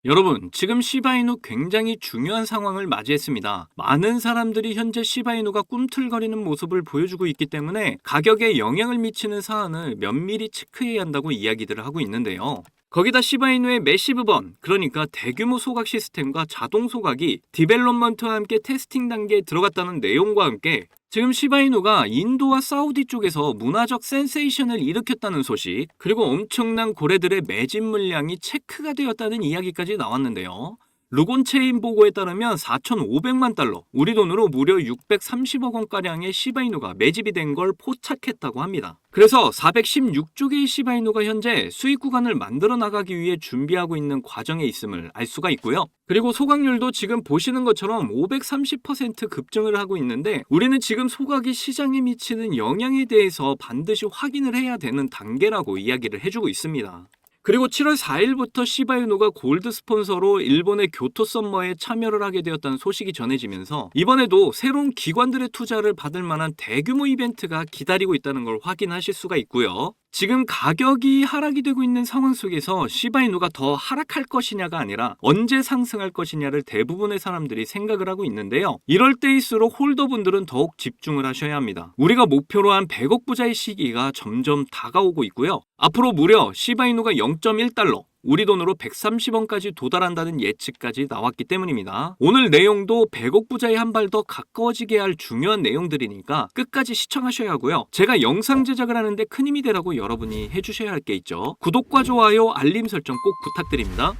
여러분, 지금 시바이누 굉장히 중요한 상황을 맞이했습니다. 많은 사람들이 현재 시바이누가 꿈틀거리는 모습을 보여주고 있기 때문에 가격에 영향을 미치는 사안을 면밀히 체크해야 한다고 이야기들을 하고 있는데요. 거기다 시바이누의 매시브번, 그러니까 대규모 소각 시스템과 자동 소각이 디벨롭먼트와 함께 테스팅 단계에 들어갔다는 내용과 함께 지금 시바이누가 인도와 사우디 쪽에서 문화적 센세이션을 일으켰다는 소식, 그리고 엄청난 고래들의 매집 물량이 체크가 되었다는 이야기까지 나왔는데요. 루곤체인 보고에 따르면 4,500만 달러, 우리 돈으로 무려 630억 원가량의 시바이누가 매집이 된 걸 포착했다고 합니다. 그래서 416조 개의 시바이누가 현재 수익 구간을 만들어 나가기 위해 준비하고 있는 과정에 있음을 알 수가 있고요. 그리고 소각률도 지금 보시는 것처럼 530% 급증을 하고 있는데, 우리는 지금 소각이 시장에 미치는 영향에 대해서 반드시 확인을 해야 되는 단계라고 이야기를 해주고 있습니다. 그리고 7월 4일부터 시바이누가 골드 스폰서로 일본의 교토 썸머에 참여를 하게 되었다는 소식이 전해지면서 이번에도 새로운 기관들의 투자를 받을 만한 대규모 이벤트가 기다리고 있다는 걸 확인하실 수가 있고요. 지금 가격이 하락이 되고 있는 상황 속에서 시바이누가 더 하락할 것이냐가 아니라 언제 상승할 것이냐를 대부분의 사람들이 생각을 하고 있는데요. 이럴 때일수록 홀더분들은 더욱 집중을 하셔야 합니다. 우리가 목표로 한 100억 부자의 시기가 점점 다가오고 있고요. 앞으로 무려 시바이누가 0.1달러, 우리 돈으로 130원까지 도달한다는 예측까지 나왔기 때문입니다. 오늘 내용도 100억 부자에 한 발 더 가까워지게 할 중요한 내용들이니까 끝까지 시청하셔야 하고요. 제가 영상 제작을 하는데 큰 힘이 되라고 여러분이 해주셔야 할 게 있죠. 구독과 좋아요, 알림 설정 꼭 부탁드립니다.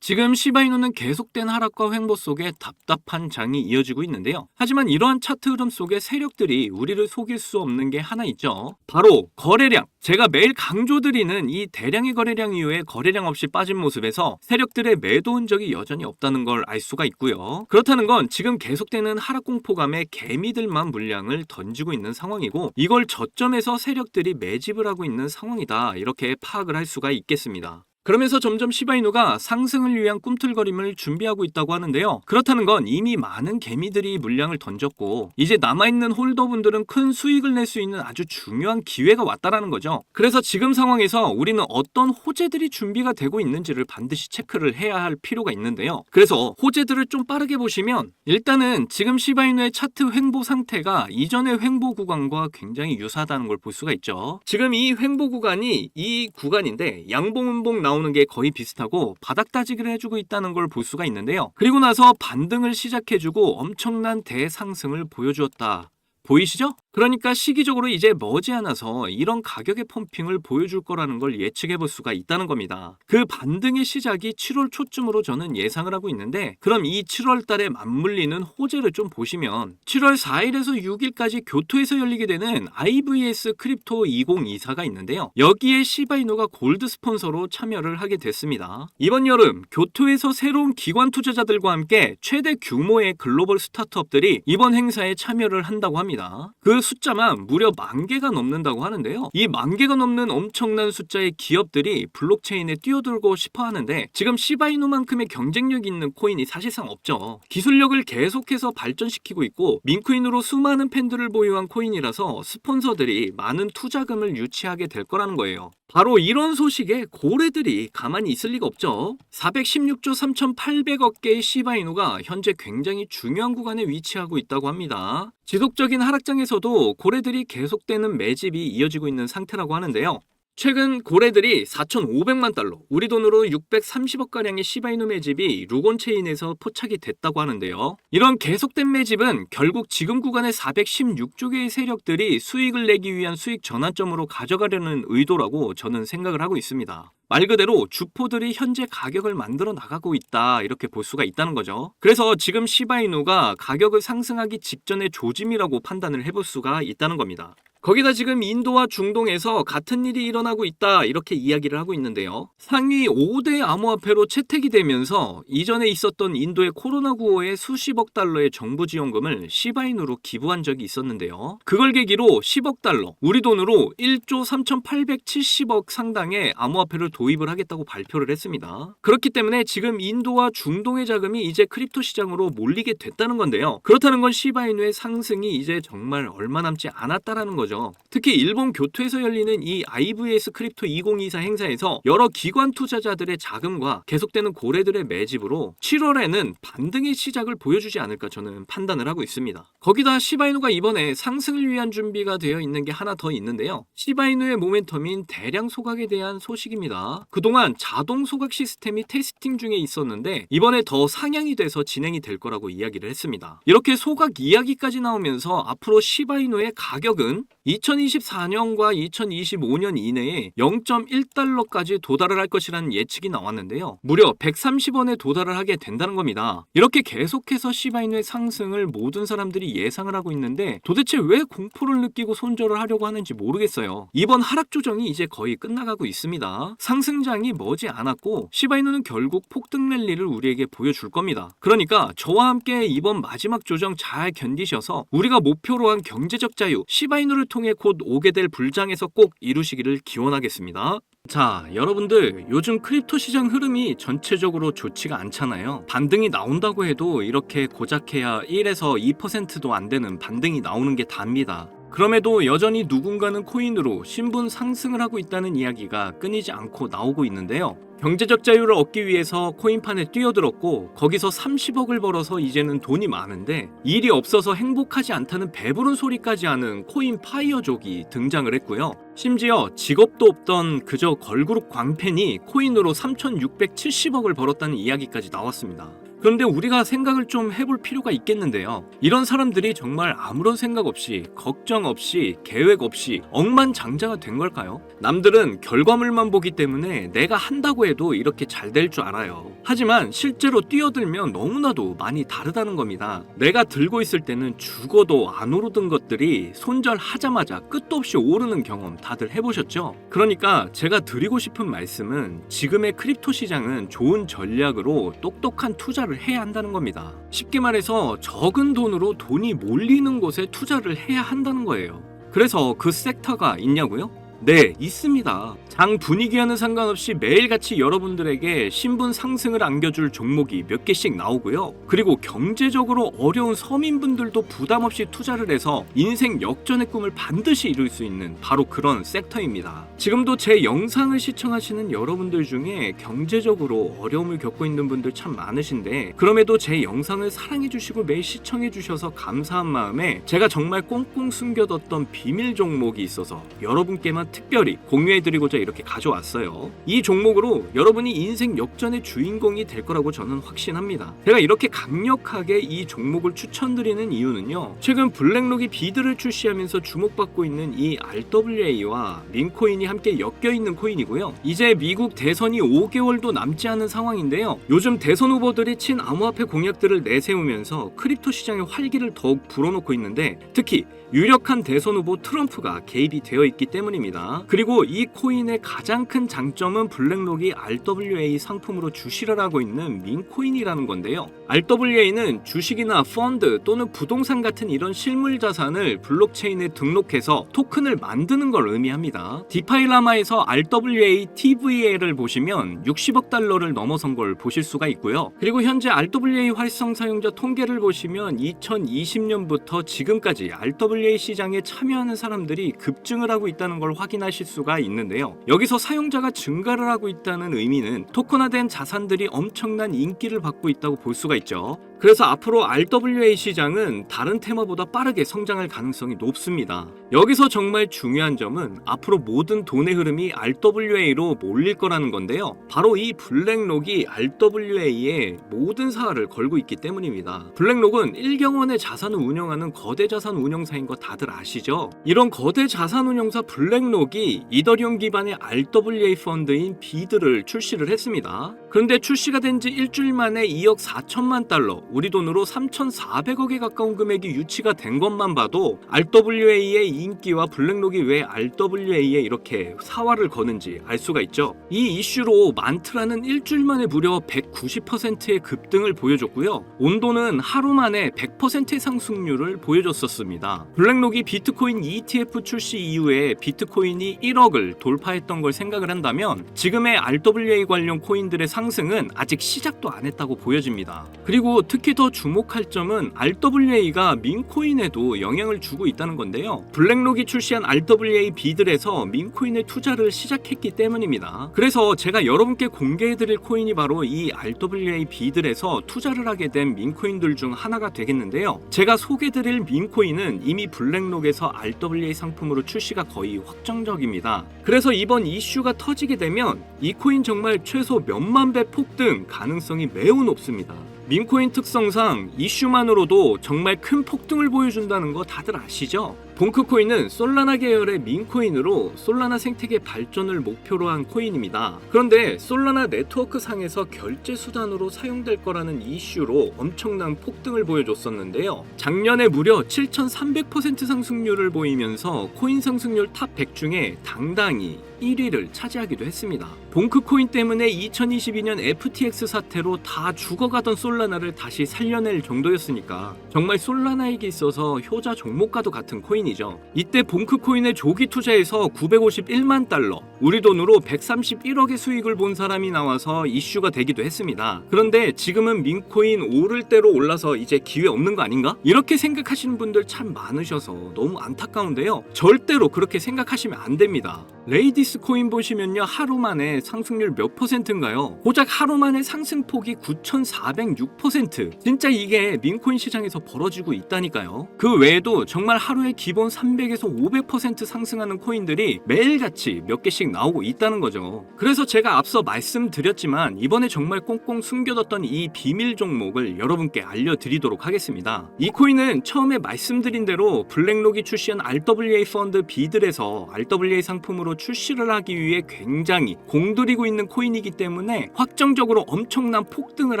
지금 시바이누는 계속된 하락과 횡보 속에 답답한 장이 이어지고 있는데요. 하지만 이러한 차트 흐름 속에 세력들이 우리를 속일 수 없는 게 하나 있죠. 바로 거래량. 제가 매일 강조드리는 이 대량의 거래량 이후에 거래량 없이 빠진 모습에서 세력들의 매도 흔적이 여전히 없다는 걸 알 수가 있고요. 그렇다는 건 지금 계속되는 하락 공포감에 개미들만 물량을 던지고 있는 상황이고, 이걸 저점에서 세력들이 매집을 하고 있는 상황이다, 이렇게 파악을 할 수가 있겠습니다. 그러면서 점점 시바이누가 상승을 위한 꿈틀거림을 준비하고 있다고 하는데요. 그렇다는 건 이미 많은 개미들이 물량을 던졌고 이제 남아있는 홀더분들은 큰 수익을 낼 수 있는 아주 중요한 기회가 왔다라는 거죠. 그래서 지금 상황에서 우리는 어떤 호재들이 준비가 되고 있는지를 반드시 체크를 해야 할 필요가 있는데요. 그래서 호재들을 좀 빠르게 보시면, 일단은 지금 시바이누의 차트 횡보 상태가 이전의 횡보 구간과 굉장히 유사하다는 걸 볼 수가 있죠. 지금 이 횡보 구간이 이 구간인데 양봉음봉 나오는 게 거의 비슷하고 바닥 따지기를 해주고 있다는 걸 볼 수가 있는데요. 그리고 나서 반등을 시작해주고 엄청난 대상승을 보여주었다. 보이시죠? 그러니까 시기적으로 이제 머지않아서 이런 가격의 펌핑을 보여줄 거라는 걸 예측해 볼 수가 있다는 겁니다. 그 반등의 시작이 7월 초쯤으로 저는 예상을 하고 있는데, 그럼 이 7월 달에 맞물리는 호재를 좀 보시면 7월 4일에서 6일까지 교토에서 열리게 되는 IVS 크립토 2024가 있는데요. 여기에 시바이누가 골드 스폰서로 참여를 하게 됐습니다. 이번 여름 교토에서 새로운 기관 투자자들과 함께 최대 규모의 글로벌 스타트업들이 이번 행사에 참여를 한다고 합니다. 그 숫자만 무려 10,000개가 넘는다고 하는데요. 이 10,000개가 넘는 엄청난 숫자의 기업들이 블록체인에 뛰어들고 싶어 하는데, 지금 시바이누만큼의 경쟁력 있는 코인이 사실상 없죠. 기술력을 계속해서 발전시키고 있고 민코인으로 수많은 팬들을 보유한 코인이라서 스폰서들이 많은 투자금을 유치하게 될 거라는 거예요. 바로 이런 소식에 고래들이 가만히 있을 리가 없죠. 416조 3,800억 개의 시바이누가 현재 굉장히 중요한 구간에 위치하고 있다고 합니다. 지속적인 하락장에서도 고래들이 계속되는 매집이 이어지고 있는 상태라고 하는데요. 최근 고래들이 4,500만 달러, 우리 돈으로 630억가량의 시바이누 매집이 루곤체인에서 포착이 됐다고 하는데요. 이런 계속된 매집은 결국 지금 구간의 416조 개의 세력들이 수익을 내기 위한 수익 전환점으로 가져가려는 의도라고 저는 생각을 하고 있습니다. 말 그대로 주포들이 현재 가격을 만들어 나가고 있다, 이렇게 볼 수가 있다는 거죠. 그래서 지금 시바이누가 가격을 상승하기 직전의 조짐이라고 판단을 해볼 수가 있다는 겁니다. 거기다 지금 인도와 중동에서 같은 일이 일어나고 있다 이렇게 이야기를 하고 있는데요. 상위 5대 암호화폐로 채택이 되면서 이전에 있었던 인도의 코로나9호의 수십억 달러의 정부 지원금을 시바이누로 기부한 적이 있었는데요. 그걸 계기로 10억 달러, 우리 돈으로 1조 3,870억 상당의 암호화폐를 도입을 하겠다고 발표를 했습니다. 그렇기 때문에 지금 인도와 중동의 자금이 이제 크립토 시장으로 몰리게 됐다는 건데요. 그렇다는 건 시바이누의 상승이 이제 정말 얼마 남지 않았다라는 거죠. 특히 일본 교토에서 열리는 이 IVS 크립토 2024 행사에서 여러 기관 투자자들의 자금과 계속되는 고래들의 매집으로 7월에는 반등의 시작을 보여주지 않을까 저는 판단을 하고 있습니다. 거기다 시바이누가 이번에 상승을 위한 준비가 되어 있는 게 하나 더 있는데요. 시바이누의 모멘텀인 대량 소각에 대한 소식입니다. 그동안 자동 소각 시스템이 테스팅 중에 있었는데 이번에 더 상향이 돼서 진행이 될 거라고 이야기를 했습니다. 이렇게 소각 이야기까지 나오면서 앞으로 시바이누의 가격은 2024년과 2025년 이내에 0.1달러까지 도달을 할 것이라는 예측이 나왔는데요. 무려 130원에 도달을 하게 된다는 겁니다. 이렇게 계속해서 시바이누의 상승을 모든 사람들이 예상을 하고 있는데 도대체 왜 공포를 느끼고 손절을 하려고 하는지 모르겠어요. 이번 하락 조정이 이제 거의 끝나가고 있습니다. 상승장이 머지 않았고 시바이누는 결국 폭등 랠리를 우리에게 보여줄 겁니다. 그러니까 저와 함께 이번 마지막 조정 잘 견디셔서 우리가 목표로 한 경제적 자유, 시바이누를 통해 곧 오게 될 불장에서 꼭 이루시기를 기원하겠습니다. 자, 여러분들 요즘 크립토 시장 흐름이 전체적으로 좋지가 않잖아요. 반등이 나온다고 해도 이렇게 고작해야 1에서 2%도 안 되는 반등이 나오는 게 답니다. 그럼에도 여전히 누군가는 코인으로 신분 상승을 하고 있다는 이야기가 끊이지 않고 나오고 있는데요. 경제적 자유를 얻기 위해서 코인판에 뛰어들었고 거기서 30억을 벌어서 이제는 돈이 많은데 일이 없어서 행복하지 않다는 배부른 소리까지 하는 코인 파이어족이 등장을 했고요. 심지어 직업도 없던 그저 걸그룹 광팬이 코인으로 3,670억을 벌었다는 이야기까지 나왔습니다. 그런데 우리가 생각을 좀 해볼 필요가 있겠는데요. 이런 사람들이 정말 아무런 생각 없이, 걱정 없이, 계획 없이 억만장자가 된 걸까요? 남들은 결과물만 보기 때문에 내가 한다고 해도 이렇게 잘 될 줄 알아요. 하지만 실제로 뛰어들면 너무나도 많이 다르다는 겁니다. 내가 들고 있을 때는 죽어도 안 오르던 것들이 손절하자마자 끝도 없이 오르는 경험 다들 해보셨죠? 그러니까 제가 드리고 싶은 말씀은 지금의 크립토 시장은 좋은 전략으로 똑똑한 투자를 해야 한다는 겁니다. 쉽게 말해서 적은 돈으로 돈이 몰리는 곳에 투자를 해야 한다는 거예요. 그래서 그 섹터가 있냐고요? 네, 있습니다. 장 분위기와는 상관없이 매일같이 여러분들에게 신분 상승을 안겨줄 종목이 몇 개씩 나오고요. 그리고 경제적으로 어려운 서민분들도 부담 없이 투자를 해서 인생 역전의 꿈을 반드시 이룰 수 있는 바로 그런 섹터입니다. 지금도 제 영상을 시청하시는 여러분들 중에 경제적으로 어려움을 겪고 있는 분들 참 많으신데 그럼에도 제 영상을 사랑해주시고 매일 시청해주셔서 감사한 마음에 제가 정말 꽁꽁 숨겨뒀던 비밀 종목이 있어서 여러분께만 특별히 공유해드리고자 이렇게 가져왔어요. 이 종목으로 여러분이 인생 역전의 주인공이 될 거라고 저는 확신합니다. 제가 이렇게 강력하게 이 종목을 추천드리는 이유는요. 최근 블랙록이 비드를 출시하면서 주목받고 있는 이 RWA와 민코인이 함께 엮여있는 코인이고요. 이제 미국 대선이 5개월도 남지 않은 상황인데요. 요즘 대선 후보들이 친암호화폐 공약들을 내세우면서 크립토 시장의 활기를 더욱 불어넣고 있는데 특히 유력한 대선 후보 트럼프가 개입이 되어 있기 때문입니다. 그리고 이 코인의 가장 큰 장점은 블랙록이 RWA 상품으로 주시를 하고 있는 민코인이라는 건데요. RWA는 주식이나 펀드 또는 부동산 같은 이런 실물 자산을 블록체인에 등록해서 토큰을 만드는 걸 의미합니다. 디파이라마에서 RWA TVA를 보시면 60억 달러를 넘어선 걸 보실 수가 있고요. 그리고 현재 RWA 활성 사용자 통계를 보시면 2020년부터 지금까지 RWA 시장에 참여하는 사람들이 급증을 하고 있다는 걸 확인하실 수가 있는데요. 여기서 사용자가 증가를 하고 있다는 의미는 토큰화된 자산들이 엄청난 인기를 받고 있다고 볼 수가 있죠. 그래서 앞으로 RWA 시장은 다른 테마보다 빠르게 성장할 가능성이 높습니다. 여기서 정말 중요한 점은 앞으로 모든 돈의 흐름이 RWA로 몰릴 거라는 건데요. 바로 이 블랙록이 RWA에 모든 사활을 걸고 있기 때문입니다. 블랙록은 일경원의 자산을 운영하는 거대 자산 운용사인 거 다들 아시죠? 이런 거대 자산 운용사 블랙록이 이더리움 기반의 RWA 펀드인 비드를 출시를 했습니다. 그런데 출시가 된 지 일주일 만에 2억 4천만 달러, 우리 돈으로 3,400억에 가까운 금액이 유치가 된 것만 봐도 RWA의 인기와 블랙록이 왜 RWA에 이렇게 사활을 거는지 알 수가 있죠. 이 이슈로 만트라는 일주일 만에 무려 190%의 급등을 보여줬고요. 온도는 하루 만에 100%의 상승률을 보여줬었습니다. 블랙록이 비트코인 ETF 출시 이후에 비트코인이 1억을 돌파했던 걸 생각을 한다면 지금의 RWA 관련 코인들의 상승은 아직 시작도 안 했다고 보여집니다. 그리고 특히 더 주목할 점은 RWA가 민코인에도 영향을 주고 있다는 건데요. 블랙록이 출시한 RWA 비들에서 민코인에 투자를 시작했기 때문입니다. 그래서 제가 여러분께 공개해드릴 코인이 바로 이 RWA 비들에서 투자를 하게 된 민코인들 중 하나가 되겠는데요. 제가 소개드릴 민코인은 이미 블랙록에서 RWA 상품으로 출시가 거의 확정적입니다. 그래서 이번 이슈가 터지게 되면 이 코인 정말 최소 몇만 배 폭등 가능성이 매우 높습니다. 민코인 특성상 이슈만으로도 정말 큰 폭등을 보여준다는 거 다들 아시죠? 봉크코인은 솔라나 계열의 민코인으로 솔라나 생태계 발전을 목표로 한 코인입니다. 그런데 솔라나 네트워크 상에서 결제 수단으로 사용될 거라는 이슈로 엄청난 폭등을 보여줬었는데요. 작년에 무려 7,300% 상승률을 보이면서 코인 상승률 탑 100 중에 당당히 1위를 차지하기도 했습니다. 봉크코인 때문에 2022년 FTX 사태로 다 죽어가던 솔라나를 다시 살려낼 정도였으니까 정말 솔라나에게 있어서 효자 종목과도 같은 코인이죠. 이때 봉크코인의 조기 투자에서 951만 달러, 우리 돈으로 131억의 수익을 본 사람이 나와서 이슈가 되기도 했습니다. 그런데 지금은 민코인 오를 대로 올라서 이제 기회 없는 거 아닌가? 이렇게 생각하시는 분들 참 많으셔서 너무 안타까운데요. 절대로 그렇게 생각하시면 안 됩니다. 레이디스 코인 보시면요, 하루 만에 상승률 몇 %인가요? 고작 하루 만에 상승폭이 9,406%. 진짜 이게 민코인 시장에서 벌어지고 있다니까요. 그 외에도 정말 하루에 기본 300에서 500% 상승하는 코인들이 매일같이 몇 개씩 나오고 있다는 거죠. 그래서 제가 앞서 말씀드렸지만 이번에 정말 꽁꽁 숨겨뒀던 이 비밀 종목을 여러분께 알려드리도록 하겠습니다. 이 코인은 처음에 말씀드린 대로 블랙록이 출시한 RWA 펀드 비들에서 RWA 상품으로 출시를 하기 위해 굉장히 공들이고 있는 코인이기 때문에 확정적으로 엄청난 폭등을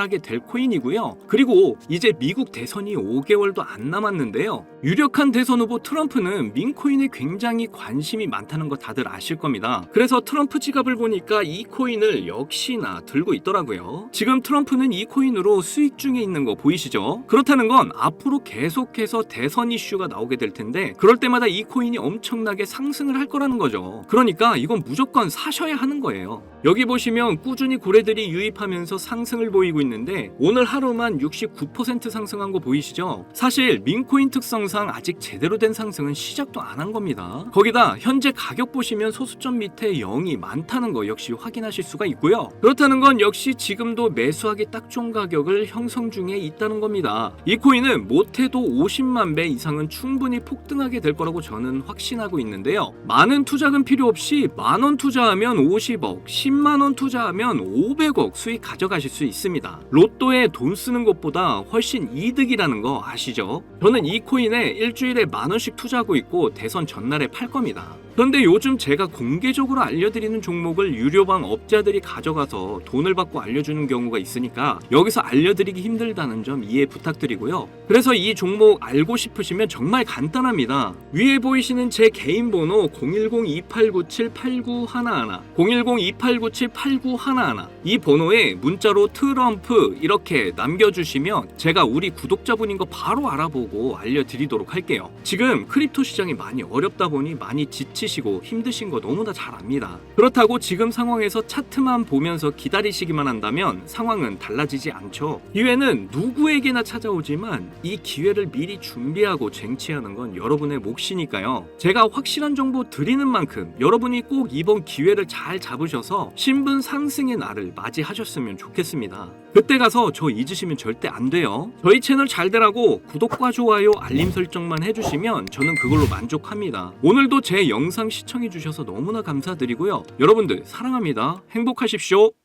하게 될 코인이고요. 그리고 이제 미국 대선이 5개월도 안 남았는데요. 유력한 대선 후보 트럼프는 민코인에 굉장히 관심이 많다는 거 다들 아실 겁니다. 그래서 트럼프 지갑을 보니까 이 코인을 역시나 들고 있더라고요. 지금 트럼프는 이 코인으로 수익 중에 있는 거 보이시죠? 그렇다는 건 앞으로 계속해서 대선 이슈가 나오게 될 텐데 그럴 때마다 이 코인이 엄청나게 상승을 할 거라는 거죠. 그러니까 이건 무조건 사셔야 하는 거예요. 여기 보시면 꾸준히 고래들이 유입하면서 상승을 보이고 있는데 오늘 하루만 69% 상승한 거 보이시죠? 사실 민코인 특성상 아직 제대로 된 상승은 시작도 안 한 겁니다. 거기다 현재 가격 보시면 소수점 밑에 0이 많다는 거 역시 확인하실 수가 있고요. 그렇다는 건 역시 지금도 매수하기 딱 좋은 가격을 형성 중에 있다는 겁니다. 이 코인은 못해도 50만 배 이상은 충분히 폭등하게 될 거라고 저는 확신하고 있는데요. 많은 투자금 필요 없이 만원 투자하면 50억, 10만원 투자하면 500억 수익 가져가실 수 있습니다. 로또에 돈 쓰는 것보다 훨씬 이득이라는 거 아시죠? 저는 이 코인에 일주일에 만원씩 투자하고 있고 대선 전날에 팔 겁니다. 그런데 요즘 제가 공개적으로 알려드리는 종목을 유료방 업자들이 가져가서 돈을 받고 알려주는 경우가 있으니까 여기서 알려드리기 힘들다는 점 이해 부탁드리고요. 그래서 이 종목 알고 싶으시면 정말 간단합니다. 위에 보이시는 제 개인 번호 010-2897-8911 010-2897-8911 이 번호에 문자로 트럼프 이렇게 남겨주시면 제가 우리 구독자분인 거 바로 알아보고 알려드리도록 할게요. 지금 크립토 시장이 많이 어렵다 보니 많이 지치시고 힘드신 거 너무나 잘 압니다. 그렇다고 지금 상황에서 차트만 보면서 기다리시기만 한다면 상황은 달라지지 않죠. 기회는 누구에게나 찾아오지만 이 기회를 미리 준비하고 쟁취하는 건 여러분의 몫이니까요. 제가 확실한 정보 드리는 만큼 여러분이 꼭 이번 기회를 잘 잡으셔서 신분 상승의 날을 맞이하셨으면 좋겠습니다. 그때 가서 저 잊으시면 절대 안 돼요. 저희 채널 잘 되라고 구독과 좋아요 알림 설정만 해주시면 저는 그걸로 만족합니다. 오늘도 제 영상 시청해주셔서 너무나 감사드리고요. 여러분들 사랑합니다. 행복하십시오.